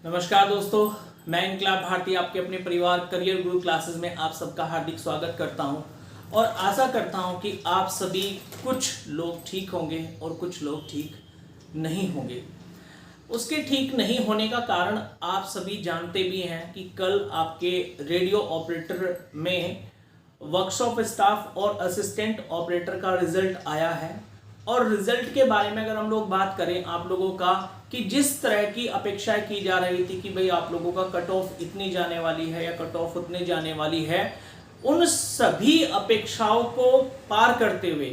नमस्कार दोस्तों, मैं इनकलाब भारती आपके अपने परिवार करियर गुरु क्लासेस में आप सबका हार्दिक स्वागत करता हूं और आशा करता हूं कि आप सभी कुछ लोग ठीक होंगे और कुछ लोग ठीक नहीं होंगे। उसके ठीक नहीं होने का कारण आप सभी जानते भी हैं कि कल आपके रेडियो ऑपरेटर में वर्कशॉप स्टाफ और असिस्टेंट ऑपरेटर का रिजल्ट आया है। और रिजल्ट के बारे में अगर हम लोग बात करें आप लोगों का, कि जिस तरह की अपेक्षाएं की जा रही थी कि भाई आप लोगों का कट ऑफ इतनी जाने वाली है या कट ऑफ उतनी जाने वाली है, उन सभी अपेक्षाओं को पार करते हुए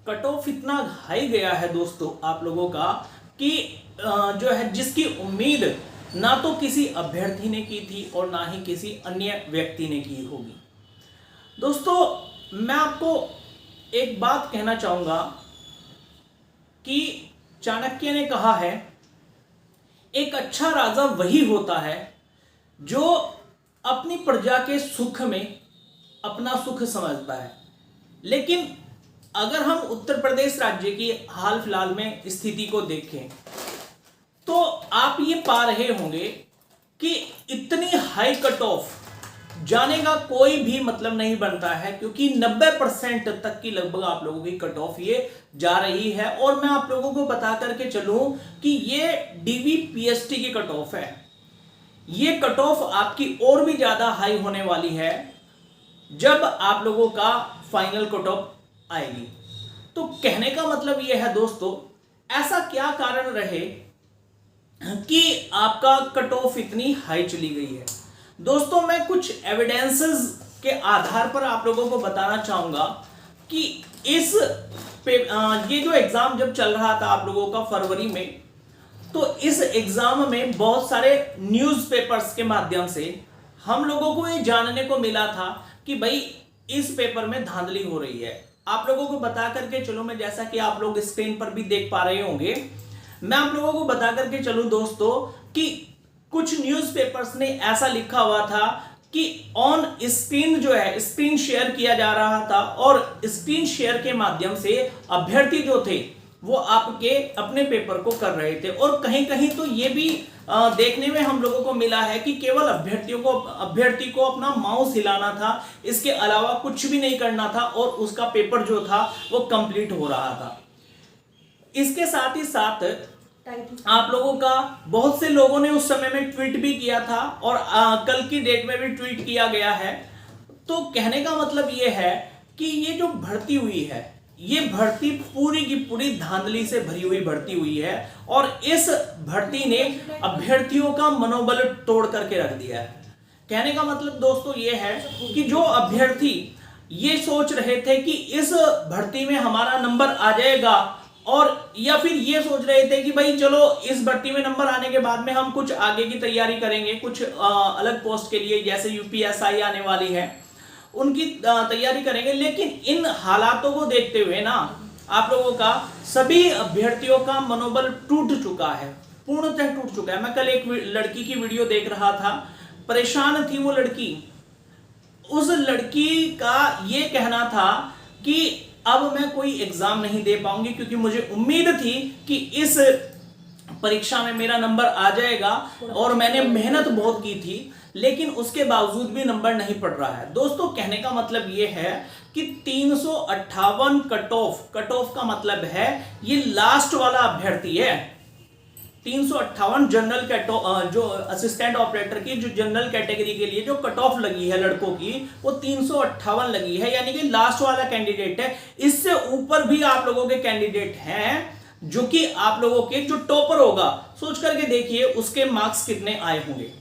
कट ऑफ इतना हाई गया है दोस्तों आप लोगों का कि जो है जिसकी उम्मीद ना तो किसी अभ्यर्थी ने की थी और ना ही किसी अन्य व्यक्ति ने की होगी। दोस्तों, मैं आपको एक बात कहना चाहूंगा कि चाणक्य ने कहा है, एक अच्छा राजा वही होता है जो अपनी प्रजा के सुख में अपना सुख समझता है। लेकिन अगर हम उत्तर प्रदेश राज्य की हाल फिलहाल में स्थिति को देखें तो आप ये पा रहे होंगे कि इतनी हाई कट ऑफ जाने का कोई भी मतलब नहीं बनता है, क्योंकि 90% तक की लगभग आप लोगों की कट ऑफ ये जा रही है। और मैं आप लोगों को बता करके चलूं कि ये डीवीपीएसटी की कट ऑफ है। ये कट ऑफ आपकी और भी ज्यादा हाई होने वाली है जब आप लोगों का फाइनल कट ऑफ आएगी। तो कहने का मतलब ये है दोस्तों, ऐसा क्या कारण रहे कि आपका कट ऑफ इतनी हाई चली गई है। दोस्तों, मैं कुछ एविडेंसेस के आधार पर आप लोगों को बताना चाहूंगा कि ये जो एग्जाम जब चल रहा था आप लोगों का फरवरी में, तो इस एग्जाम में बहुत सारे न्यूज़पेपर्स के माध्यम से हम लोगों को ये जानने को मिला था कि भाई इस पेपर में धांधली हो रही है। आप लोगों को बता करके चलो, मैं जैसा कि आप लोग स्क्रीन पर भी देख पा रहे होंगे, मैं आप लोगों को बता करके चलूं दोस्तों कि कुछ न्यूज़पेपर्स ने ऐसा लिखा हुआ था कि ऑन स्क्रीन जो है स्क्रीन शेयर किया जा रहा था और स्क्रीन शेयर के माध्यम से अभ्यर्थी जो थे वो आपके अपने पेपर को कर रहे थे। और कहीं कहीं तो ये भी देखने में हम लोगों को मिला है कि केवल अभ्यर्थी को अपना माउस हिलाना था, इसके अलावा कुछ भी नहीं करना था और उसका पेपर जो था वो कंप्लीट हो रहा था। इसके साथ ही साथ आप लोगों का बहुत से लोगों ने उस समय में ट्वीट भी किया था और कल की डेट में भी ट्वीट किया गया है। तो कहने का मतलब ये है कि ये जो भर्ती हुई है, ये भर्ती पूरी की पूरी धांधली से भरी हुई भर्ती हुई है और इस भर्ती ने अभ्यर्थियों का मनोबल तोड़ करके रख दिया है। कहने का मतलब दोस्तों ये है कि जो अभ्यर्थी ये सोच रहे थे कि इस भर्ती में हमारा नंबर आ जाएगा, और या फिर ये सोच रहे थे कि भाई चलो इस भर्ती में नंबर आने के बाद में हम कुछ आगे की तैयारी करेंगे, कुछ अलग पोस्ट के लिए जैसे यूपीएसआई आने वाली है उनकी तैयारी करेंगे। लेकिन इन हालातों को देखते हुए ना आप लोगों का सभी अभ्यर्थियों का मनोबल टूट चुका है, पूर्णतः टूट चुका है। मैं कल एक लड़की की वीडियो देख रहा था, परेशान थी वो लड़की। उस लड़की का ये कहना था कि अब मैं कोई एग्जाम नहीं दे पाऊंगी क्योंकि मुझे उम्मीद थी कि इस परीक्षा में मेरा नंबर आ जाएगा और मैंने मेहनत बहुत की थी, लेकिन उसके बावजूद भी नंबर नहीं पड़ रहा है। दोस्तों, कहने का मतलब यह है कि 358 कट ऑफ का मतलब है ये लास्ट वाला अभ्यर्थी है। 358 जनरल जो असिस्टेंट ऑपरेटर की जो जनरल कैटेगरी के लिए जो कट ऑफ लगी है लड़कों की, वो 358 लगी है, यानी कि लास्ट वाला कैंडिडेट है। इससे ऊपर भी आप लोगों के कैंडिडेट हैं जो कि आप लोगों के जो टॉपर होगा, सोच करके देखिए उसके मार्क्स कितने आए होंगे।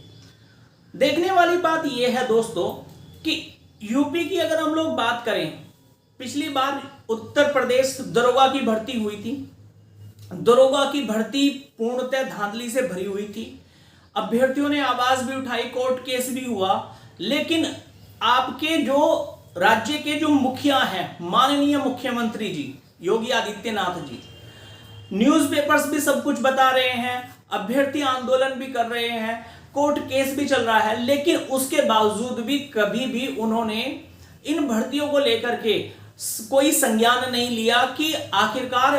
देखने वाली बात यह है दोस्तों कि यूपी की अगर हम लोग बात करें, पिछली बार उत्तर प्रदेश दरोगा की भर्ती हुई थी। दरोगा की भर्ती पूर्णतः धांधली से भरी हुई थी। अभ्यर्थियों ने आवाज भी उठाई, कोर्ट केस भी हुआ, लेकिन आपके जो राज्य के जो मुखिया हैं, माननीय मुख्यमंत्री जी योगी आदित्यनाथ जी, न्यूज़पेपर्स भी सब कुछ बता रहे हैं, अभ्यर्थी आंदोलन भी कर रहे हैं, कोर्ट केस भी चल रहा है, लेकिन उसके बावजूद भी कभी भी उन्होंने इन भर्तियों को लेकर के कोई संज्ञान नहीं लिया कि आखिरकार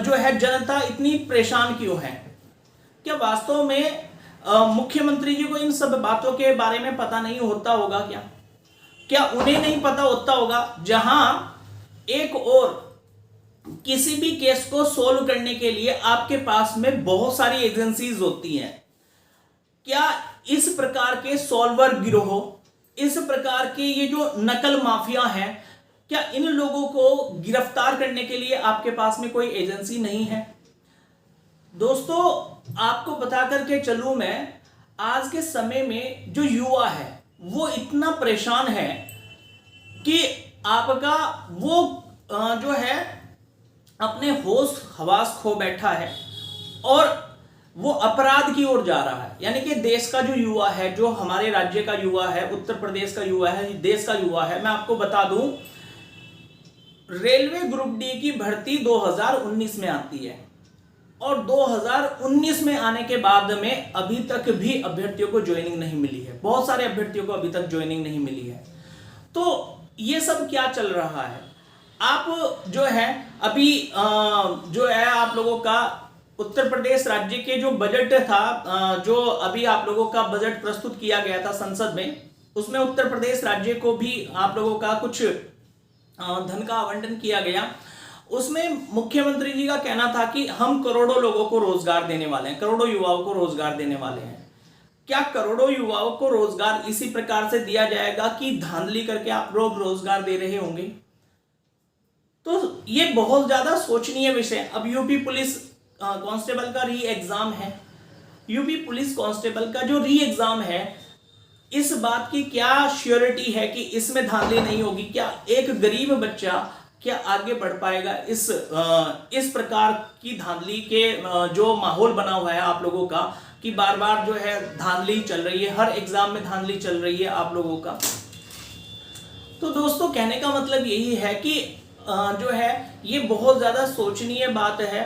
जो है जनता इतनी परेशान क्यों है। क्या वास्तव में मुख्यमंत्री जी को इन सब बातों के बारे में पता नहीं होता होगा क्या? क्या उन्हें नहीं पता होता होगा? जहां एक और किसी भी केस को सोल्व करने के लिए आपके पास में बहुत सारी एजेंसीज होती हैं, क्या इस प्रकार के सॉल्वर गिरोह, इस प्रकार के ये जो नकल माफिया हैं, क्या इन लोगों को गिरफ्तार करने के लिए आपके पास में कोई एजेंसी नहीं है? दोस्तों, आपको बता करके चलूं मैं, आज के समय में जो युवा है वो इतना परेशान है कि आपका वो जो है अपने होश हवास खो बैठा है और वो अपराध की ओर जा रहा है। यानी कि देश का जो युवा है, जो हमारे राज्य का युवा है, उत्तर प्रदेश का युवा है, देश का युवा है, मैं आपको बता दूं, रेलवे ग्रुप डी की भर्ती 2019 में आती है और 2019 में आने के बाद में अभी तक भी अभ्यर्थियों को ज्वाइनिंग नहीं मिली है। बहुत सारे अभ्यर्थियों को अभी तक ज्वाइनिंग नहीं मिली है। तो ये सब क्या चल रहा है? आप जो है अभी जो है आप लोगों का उत्तर प्रदेश राज्य के जो बजट था, जो अभी आप लोगों का बजट प्रस्तुत किया गया था संसद में, उसमें उत्तर प्रदेश राज्य को भी आप लोगों का कुछ धन का आवंटन किया गया। उसमें मुख्यमंत्री जी का कहना था कि हम करोड़ों लोगों को रोजगार देने वाले हैं, करोड़ों युवाओं को रोजगार देने वाले हैं। क्या करोड़ों युवाओं को रोजगार इसी प्रकार से दिया जाएगा कि धांधली करके आप लोग रोजगार दे रहे होंगे? तो ये बहुत ज्यादा सोचनीय विषय। अब यूपी पुलिस कांस्टेबल का री एग्जाम है, यूपी पुलिस कांस्टेबल का जो री एग्जाम है, इस बात की क्या श्योरिटी है कि इसमें धांधली नहीं होगी? क्या एक गरीब बच्चा क्या आगे बढ़ पाएगा इस प्रकार की धांधली के जो माहौल बना हुआ है आप लोगों का, कि बार बार जो है धांधली चल रही है, हर एग्जाम में धांधली चल रही है आप लोगों का। तो दोस्तों, कहने का मतलब यही है कि जो है ये बहुत ज्यादा सोचनीय बात है।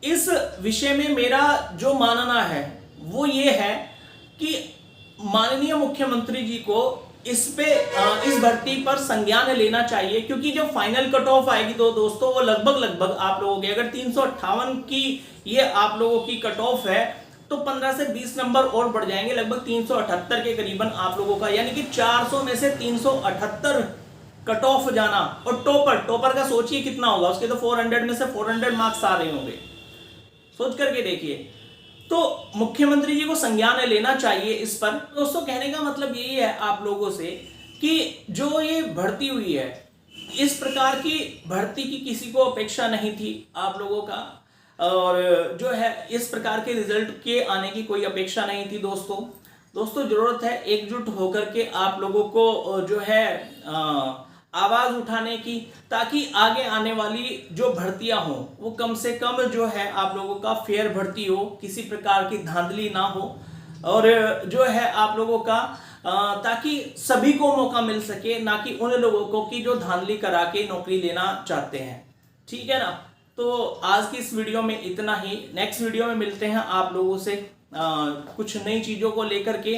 इस विषय में मेरा जो मानना है वो ये है कि माननीय मुख्यमंत्री जी को इस भर्ती पर संज्ञान लेना चाहिए, क्योंकि जब फाइनल कट ऑफ आएगी तो दोस्तों वो लगभग आप लोगों की, अगर 358 की ये आप लोगों की कट ऑफ है तो 15 से 20 नंबर और बढ़ जाएंगे, लगभग 378 के करीबन आप लोगों का, यानी कि 400 में से 378 कट ऑफ जाना। और टॉपर का सोचिए कितना होगा, उसके तो 400 में से 400 मार्क्स आ रहे होंगे, सोच करके देखिए। तो मुख्यमंत्री जी को संज्ञान लेना चाहिए इस पर। दोस्तों, कहने का मतलब यही है आप लोगों से कि जो ये भर्ती हुई है, इस प्रकार की भर्ती की किसी को अपेक्षा नहीं थी आप लोगों का, और जो है इस प्रकार के रिजल्ट के आने की कोई अपेक्षा नहीं थी। दोस्तों जरूरत है एकजुट होकर के आप लोगों को जो है आवाज उठाने की, ताकि आगे आने वाली जो भर्तियां हो वो कम से कम जो है आप लोगों का फेयर भर्ती हो, किसी प्रकार की धांधली ना हो, और जो है आप लोगों का ताकि सभी को मौका मिल सके, ना कि उन लोगों को कि जो धांधली करा के नौकरी लेना चाहते हैं। ठीक है ना? तो आज की इस वीडियो में इतना ही। नेक्स्ट वीडियो में मिलते हैं आप लोगों से कुछ नई चीजों को लेकर के।